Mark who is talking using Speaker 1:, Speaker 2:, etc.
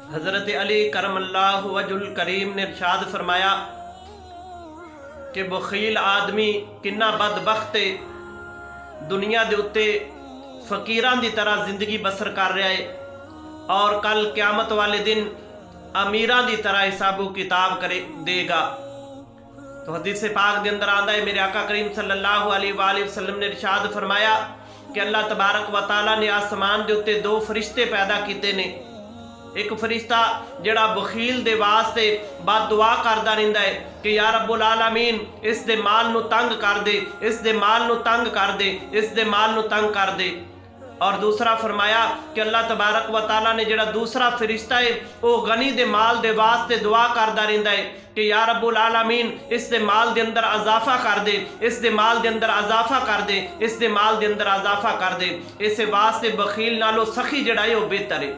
Speaker 1: हज़रत अली करमल्लाहु वजहुल करीम ने इरशाद फरमाया कि बखील आदमी किन्ना बदबख्त है, दुनिया के उत्ते फकीरां की तरह जिंदगी बसर कर रहा है और कल क्यामत वाले दिन अमीरां की तरह हिसाबो किताब करे देगा। तो हदीस पाक के अंदर आंदा है, मेरे आका करीम सल्लल्लाहु अलैहि वसल्लम ने इरशाद फरमाया कि अल्लाह तबारक व तआला ने आसमान के उत्ते दो फरिश्ते पैदा किए ने। एक फरिश्ता जड़ा बखील दे वास्ते बद दुआ करता रहिंदा है कि या रब्बुल आलमीन इस दे माल नू तंग कर दे, इस दे माल नू तंग कर दे, इस दे माल नू तंग कर दे। और दूसरा फरमाया कि अल्लाह तबारक व तआला ने जड़ा दूसरा फरिश्ता है वो गनी दे माल दे वास्ते दुआ करता रहिंदा है कि या रब्बुल आलमीन इस दे माल दे अंदर अजाफा कर दे, इस दे माल दे अंदर अजाफा कर दे, इस दे माल दे अंदर अजाफा कर दे। इस वास्ते बखील नालों सखी जड़ा है वो बेहतर है।